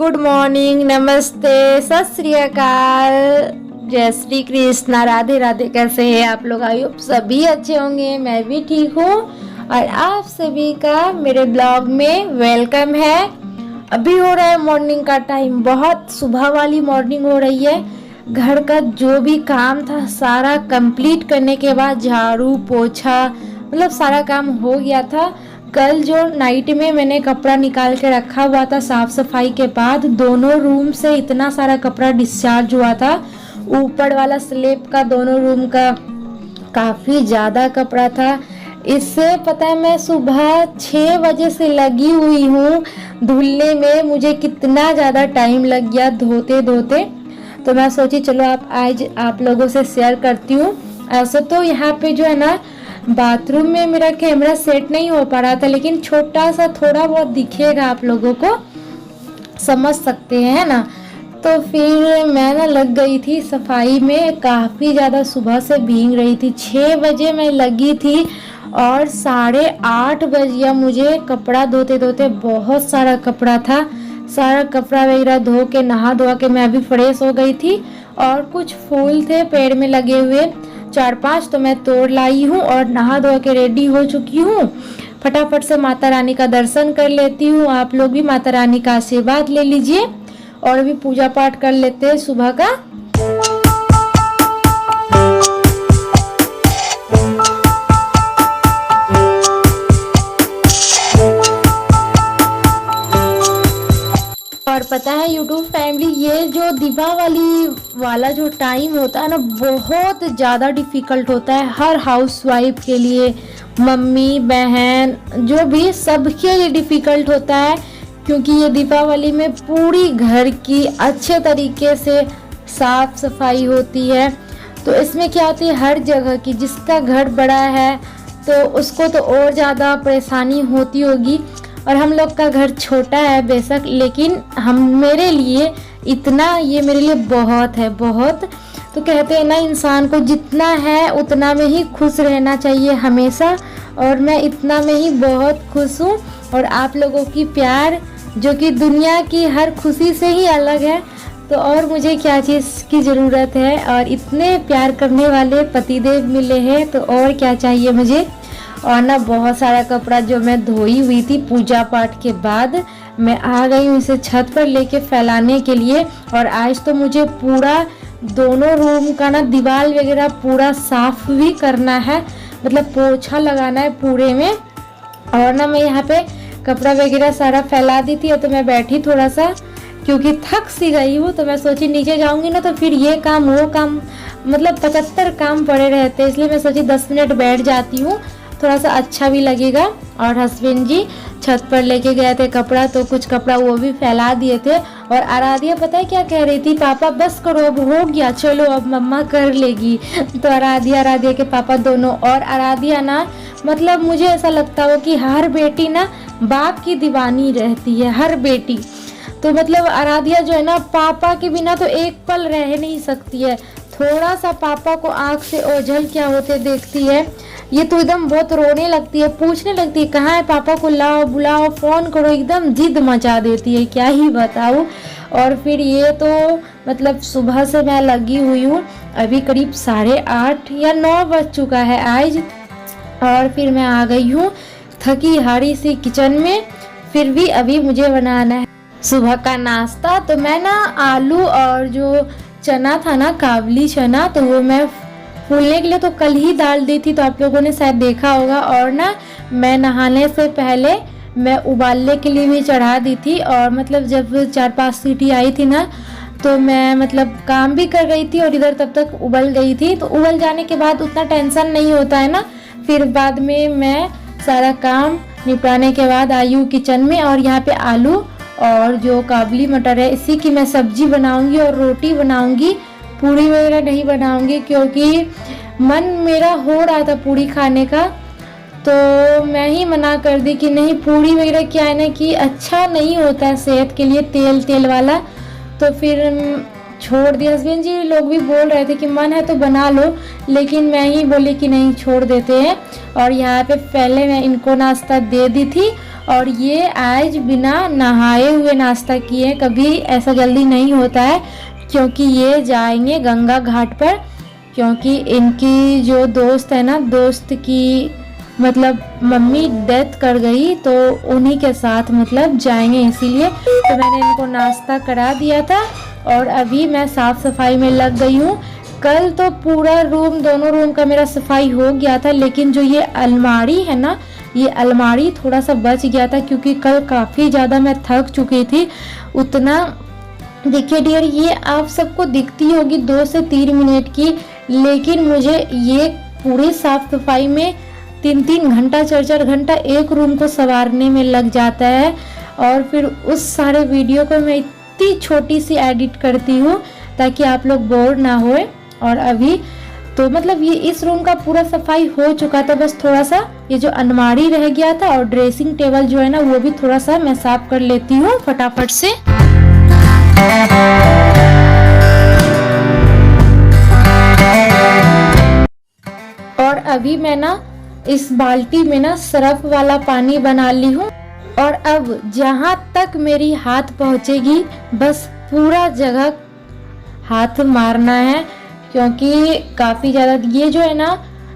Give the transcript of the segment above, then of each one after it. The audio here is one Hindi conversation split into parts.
गुड मॉर्निंग, नमस्ते, सत श्री अकाल, जय श्री कृष्णा, राधे राधे। कैसे हैं आप लोग? आई होप सभी अच्छे होंगे। मैं भी ठीक हूँ और आप सभी का मेरे ब्लॉग में वेलकम है। अभी हो रहा है मॉर्निंग का टाइम, बहुत सुबह वाली मॉर्निंग हो रही है। घर का जो भी काम था सारा कंप्लीट करने के बाद झाड़ू पोछा मतलब सारा काम हो गया था। कल जो नाइट में मैंने कपड़ा निकाल के रखा हुआ था साफ सफाई के बाद, दोनों रूम से इतना सारा कपड़ा डिस्चार्ज हुआ था। ऊपर वाला स्लैब का दोनों रूम का काफ़ी ज़्यादा कपड़ा था। इससे पता है मैं सुबह 6 बजे से लगी हुई हूँ धुलने में। मुझे कितना ज़्यादा टाइम लग गया धोते धोते। तो मैं सोची चलो आज आप लोगों से शेयर करती हूँ। ऐसे तो यहाँ पे जो है ना बाथरूम में मेरा कैमरा सेट नहीं हो पा रहा था, लेकिन छोटा सा थोड़ा बहुत दिखेगा, आप लोगों को समझ सकते हैं ना। तो फिर मैं ना लग गई थी सफाई में, काफ़ी ज़्यादा सुबह से भीग रही थी। 6 बजे मैं लगी थी और 8:30 बज गया मुझे कपड़ा धोते धोते। बहुत सारा कपड़ा था, सारा कपड़ा वगैरह धो के नहा धोआ के मैं अभी फ्रेश हो गई थी। और कुछ फूल थे पेड़ में लगे हुए 4-5, तो मैं तोड़ लाई हूँ और नहा धो के रेडी हो चुकी हूँ। फटाफट से माता रानी का दर्शन कर लेती हूँ। आप लोग भी माता रानी का आशीर्वाद ले लीजिए और अभी पूजा पाठ कर लेते हैं सुबह का। और पता है यूट्यूब फैमिली, ये जो दीपावली वाला जो टाइम होता है ना बहुत ज़्यादा डिफ़िकल्ट होता है हर हाउस वाइफ के लिए, मम्मी बहन जो भी सबके लिए डिफ़िकल्ट होता है। क्योंकि ये दीपावली में पूरी घर की अच्छे तरीके से साफ सफाई होती है। तो इसमें क्या होती है हर जगह की, जिसका घर बड़ा है तो उसको तो और ज़्यादा परेशानी होती होगी। और हम लोग का घर छोटा है बेशक, लेकिन मेरे लिए इतना, ये मेरे लिए बहुत है, बहुत। तो कहते हैं ना इंसान को जितना है उतना में ही खुश रहना चाहिए हमेशा, और मैं इतना में ही बहुत खुश हूँ। और आप लोगों की प्यार जो कि दुनिया की हर खुशी से ही अलग है, तो और मुझे क्या चीज़ की ज़रूरत है। और इतने प्यार करने वाले पतिदेव मिले हैं तो और क्या चाहिए मुझे। और ना बहुत सारा कपड़ा जो मैं धोई हुई थी पूजा पाठ के बाद, मैं आ गई हूँ इसे छत पर लेके फैलाने के लिए। और आज तो मुझे पूरा दोनों रूम का ना दीवार वगैरह पूरा साफ भी करना है, मतलब पोछा लगाना है पूरे में। और ना मैं यहाँ पे कपड़ा वगैरह सारा फैला दी थी, तो मैं बैठी थोड़ा सा क्योंकि थक सी गई हूँ। तो मैं सोची नीचे जाऊँगी ना तो फिर ये काम वो काम, मतलब 75 काम पड़े रहते हैं, इसलिए मैं सोची 10 मिनट बैठ जाती हूँ, थोड़ा सा अच्छा भी लगेगा। और हस्बैंड जी छत पर लेके गए थे कपड़ा, तो कुछ कपड़ा वो भी फैला दिए थे। और आराध्या पता है क्या कह रही थी, पापा बस करो अब हो गया, चलो अब मम्मा कर लेगी। तो आराध्या के पापा दोनों। और आराध्या ना मतलब मुझे ऐसा लगता हो कि हर बेटी ना बाप की दीवानी रहती है, हर बेटी। तो मतलब आराध्या जो है ना पापा के बिना तो एक पल रह नहीं सकती है। थोड़ा सा पापा को आँख से ओझल क्या होते देखती है, ये तो एकदम बहुत रोने लगती है, पूछने लगती है कहाँ है पापा को, लाओ बुलाओ फ़ोन करो, एकदम जिद मचा देती है, क्या ही बताऊँ। और फिर ये तो मतलब सुबह से मैं लगी हुई हूँ, अभी करीब 8:30 या 9 बज चुका है आज। और फिर मैं आ गई हूँ थकी हारी सी किचन में। फिर भी अभी मुझे बनाना है सुबह का नाश्ता। तो मैं ना आलू और जो चना था ना काबली चना, तो वो मैं फूलने के लिए तो कल ही डाल दी थी, तो आप लोगों ने शायद देखा होगा। और ना मैं नहाने से पहले मैं उबालने के लिए भी चढ़ा दी थी। और मतलब जब 4-5 सीटी आई थी ना तो मैं मतलब काम भी कर रही थी और इधर तब तक उबल गई थी। तो उबल जाने के बाद उतना टेंशन नहीं होता है ना। फिर बाद में मैं सारा काम निपटाने के बाद आई हूँ किचन में। और यहाँ पे आलू और जो काबली मटर है इसी की मैं सब्जी बनाऊंगी और रोटी बनाऊंगी, पूरी वगैरह नहीं बनाऊंगी क्योंकि मन मेरा हो रहा था पूरी खाने का। तो मैं ही मना कर दी कि नहीं, पूरी वगैरह क्या है ना कि अच्छा नहीं होता है सेहत के लिए, तेल वाला। तो फिर छोड़ दिया। हस्बैंड जी लोग भी बोल रहे थे कि मन है तो बना लो, लेकिन मैं ही बोली कि नहीं छोड़ देते हैं। और यहाँ पे पहले मैं इनको नाश्ता दे दी थी और ये आज बिना नहाए हुए नाश्ता किए। कभी ऐसा जल्दी नहीं होता है, क्योंकि ये जाएंगे गंगा घाट पर, क्योंकि इनकी जो दोस्त है ना, दोस्त की मतलब मम्मी डेथ कर गई, तो उन्हीं के साथ मतलब जाएंगे, इसीलिए तो मैंने इनको नाश्ता करा दिया था। और अभी मैं साफ़ सफाई में लग गई हूँ। कल तो पूरा रूम, दोनों रूम का मेरा सफाई हो गया था, लेकिन जो ये अलमारी है ना, ये अलमारी थोड़ा सा बच गया था, क्योंकि कल काफ़ी ज़्यादा मैं थक चुकी थी। उतना देखिए डियर, ये आप सबको दिखती होगी 2 से 3 मिनट की, लेकिन मुझे ये पूरी साफ सफाई में 3-3 घंटा 4-4 घंटा एक रूम को संवारने में लग जाता है। और फिर उस सारे वीडियो को मैं इतनी छोटी सी एडिट करती हूँ ताकि आप लोग बोर ना होए। और अभी तो मतलब ये इस रूम का पूरा सफाई हो चुका था, बस थोड़ा सा ये जो अलमारी रह गया था और ड्रेसिंग टेबल जो है ना, वो भी थोड़ा सा मैं साफ कर लेती हूँ फटाफट से। और अभी मैं ना इस बाल्टी में ना सरफ वाला पानी बना ली हूँ, और अब जहाँ तक मेरी हाथ पहुँचेगी बस पूरा जगह हाथ मारना है, क्योंकि काफ़ी ज़्यादा ये जो है ना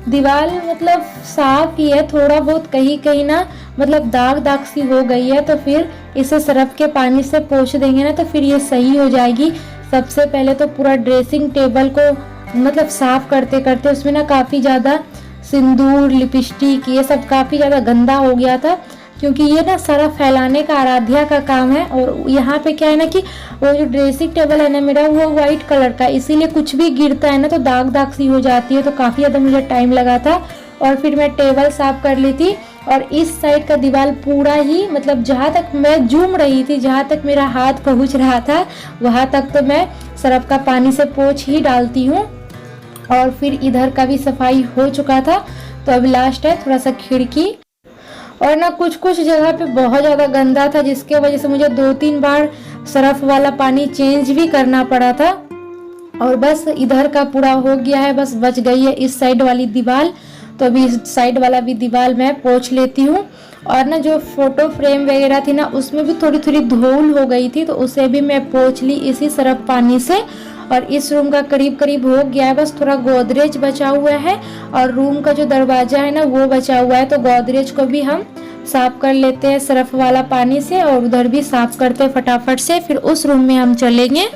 दीवार मतलब साफ ही है, थोड़ा बहुत कहीं कहीं ना मतलब दाग दाग सी हो गई है, तो फिर इसे सरफ के पानी से पोंछ देंगे ना तो फिर ये सही हो जाएगी। सबसे पहले तो पूरा ड्रेसिंग टेबल को मतलब साफ करते करते उसमें ना काफ़ी ज़्यादा सिंदूर, लिपस्टिक, ये सब काफ़ी ज़्यादा गंदा हो गया था, क्योंकि ये ना सारा फैलाने का आराध्या का काम है। और यहाँ पे क्या है ना कि वो जो ड्रेसिंग टेबल है ना मेरा, वो वाइट कलर का, इसीलिए कुछ भी गिरता है ना तो दाग दाग सी हो जाती है, तो काफ़ी ज़्यादा मुझे टाइम लगा था। और फिर मैं टेबल साफ कर ली थी, और इस साइड का दीवार पूरा ही मतलब जहाँ तक मैं जूम रही थी, जहाँ तक मेरा हाथ पहुँच रहा था, वहाँ तक तो मैं सरफ का पानी से पोंछ ही डालती हूँ। और फिर इधर का भी सफाई हो चुका था, तो अभी लास्ट है थोड़ा सा खिड़की। और ना कुछ कुछ जगह पे बहुत ज़्यादा गंदा था, जिसके वजह से मुझे 2-3 बार सरफ वाला पानी चेंज भी करना पड़ा था। और बस इधर का पूरा हो गया है, बस बच गई है इस साइड वाली दीवार, तो अभी इस साइड वाला भी दीवार मैं पोंछ लेती हूँ। और ना जो फोटो फ्रेम वगैरह थी ना, उसमें भी थोड़ी थोड़ी धूल हो गई थी, तो उसे भी मैं पोंछ ली इसी सरफ पानी से। और इस रूम का करीब करीब हो गया है, बस थोड़ा गोदरेज बचा हुआ है, और रूम का जो दरवाजा है ना वो बचा हुआ है, तो गोदरेज को भी हम साफ कर लेते हैं सरफ वाला पानी से, और उधर भी साफ करते हैं फटाफट से, फिर उस रूम में हम चलेंगे।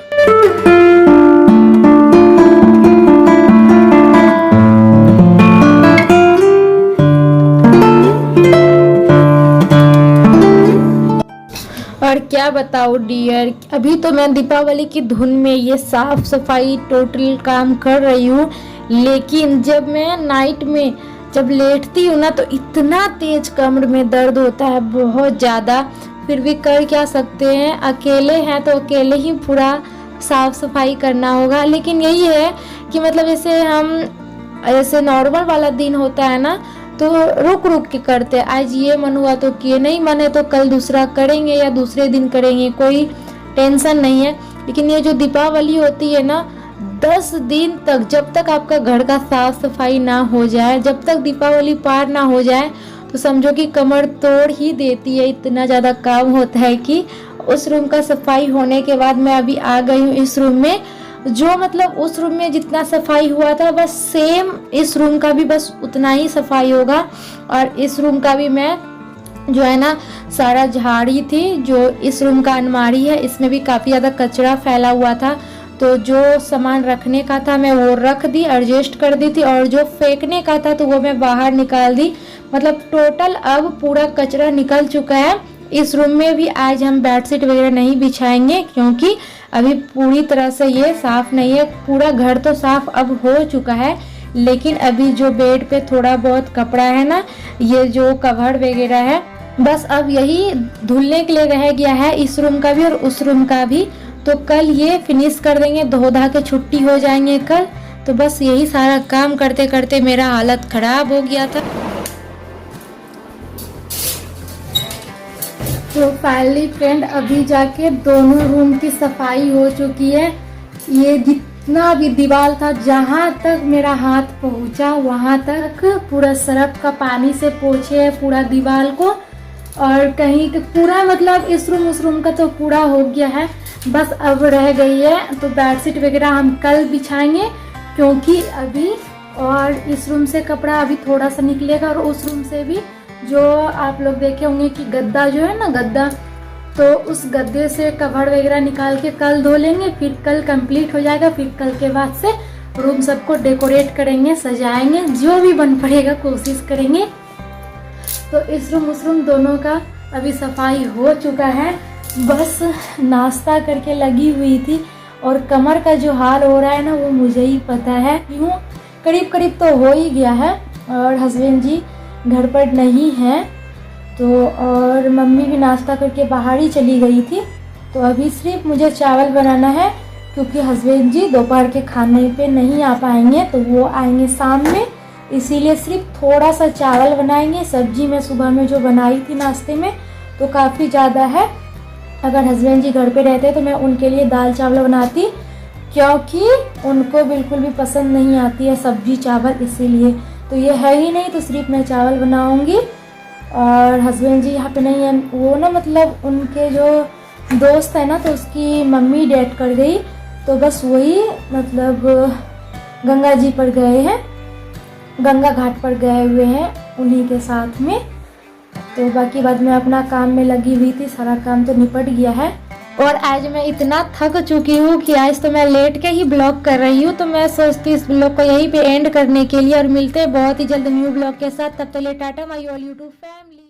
और क्या बताओ डियर, अभी तो मैं दीपावली की धुन में ये साफ सफाई टोटल काम कर रही हूँ, लेकिन जब मैं नाइट में जब लेटती हूँ ना तो इतना तेज कमर में दर्द होता है, बहुत ज़्यादा। फिर भी कर क्या सकते हैं, अकेले हैं तो अकेले ही पूरा साफ सफाई करना होगा। लेकिन यही है कि मतलब जैसे हम ऐसे नॉर्मल वाला दिन होता है ना, तो रुक रुक के करते, आज ये मन हुआ तो किए, नहीं मन है तो कल दूसरा करेंगे या दूसरे दिन करेंगे, कोई टेंशन नहीं है। लेकिन ये जो दीपावली होती है ना, 10 दिन तक जब तक आपका घर का साफ सफाई ना हो जाए, जब तक दीपावली पार ना हो जाए, तो समझो कि कमर तोड़ ही देती है, इतना ज़्यादा काम होता है। कि उस रूम का सफाई होने के बाद मैं अभी आ गई हूँ इस रूम में, जो मतलब उस रूम में जितना सफाई हुआ था बस सेम इस रूम का भी बस उतना ही सफाई होगा। और इस रूम का भी मैं जो है ना सारा झाड़ी थी, जो इस रूम का अलमारी है इसमें भी काफ़ी ज़्यादा कचरा फैला हुआ था, तो जो सामान रखने का था मैं वो रख दी, एडजस्ट कर दी थी, और जो फेंकने का था तो वो मैं बाहर निकाल दी। मतलब टोटल अब पूरा कचरा निकल चुका है। इस रूम में भी आज हम बेडशीट वगैरह नहीं बिछाएंगे, क्योंकि अभी पूरी तरह से ये साफ नहीं है। पूरा घर तो साफ अब हो चुका है, लेकिन अभी जो बेड पे थोड़ा बहुत कपड़ा है ना, ये जो कवर वगैरह है, बस अब यही धुलने के लिए रह गया है, इस रूम का भी और उस रूम का भी। तो कल ये फिनिश कर देंगे, धो धा के छुट्टी हो जाएंगे कल। तो बस यही सारा काम करते करते मेरा हालत खराब हो गया था। तो फाइनली फ्रेंड अभी जाके दोनों रूम की सफाई हो चुकी है। ये जितना भी दीवार था, जहाँ तक मेरा हाथ पहुँचा वहाँ तक पूरा सरफ का पानी से पोंछे है पूरा दीवार को। और कहीं तो पूरा मतलब इस रूम उस रूम का तो पूरा हो गया है, बस अब रह गई है। तो बेडशीट वगैरह हम कल बिछाएंगे, क्योंकि अभी और इस रूम से कपड़ा अभी थोड़ा सा निकलेगा, और उस रूम से भी जो आप लोग देखे होंगे कि गद्दा जो है ना गद्दा, तो उस गद्दे से कवर वगैरह निकाल के कल धो लेंगे, फिर कल कंप्लीट हो जाएगा। फिर कल के बाद से रूम सबको डेकोरेट करेंगे, सजाएंगे, जो भी बन पड़ेगा कोशिश करेंगे। तो इस रूम उस रूम दोनों का अभी सफाई हो चुका है, बस नाश्ता करके लगी हुई थी। और कमर का जो हाल हो रहा है ना वो मुझे ही पता है, यूँ करीब करीब तो हो ही गया है। और हस्बैंड जी घर पर नहीं हैं, तो और मम्मी भी नाश्ता करके बाहर ही चली गई थी। तो अभी सिर्फ मुझे चावल बनाना है, क्योंकि हस्बैंड जी दोपहर के खाने पे नहीं आ पाएंगे, तो वो आएंगे शाम में, इसीलिए सिर्फ थोड़ा सा चावल बनाएंगे। सब्जी मैं सुबह में जो बनाई थी नाश्ते में तो काफ़ी ज़्यादा है। अगर हस्बैंड जी घर पे रहते तो मैं उनके लिए दाल चावल बनाती, क्योंकि उनको बिल्कुल भी पसंद नहीं आती है सब्जी चावल, इसीलिए। तो ये है ही नहीं, तो सिर्फ मैं चावल बनाऊंगी। और हस्बैंड जी यहाँ पे नहीं है, वो ना मतलब उनके जो दोस्त है ना, तो उसकी मम्मी डेथ कर गई, तो बस वही मतलब गंगा जी पर गए हैं, गंगा घाट पर गए हुए हैं उन्हीं के साथ में। तो बाकी बाद में अपना काम में लगी हुई थी, सारा काम तो निपट गया है। और आज मैं इतना थक चुकी हूँ कि आज तो मैं लेट के ही ब्लॉग कर रही हूँ, तो मैं सोचती हूँ इस ब्लॉग को यहीं पे एंड करने के लिए। और मिलते हैं बहुत ही जल्द न्यू ब्लॉग के साथ, तब तक के लिए Tata my all YouTube family.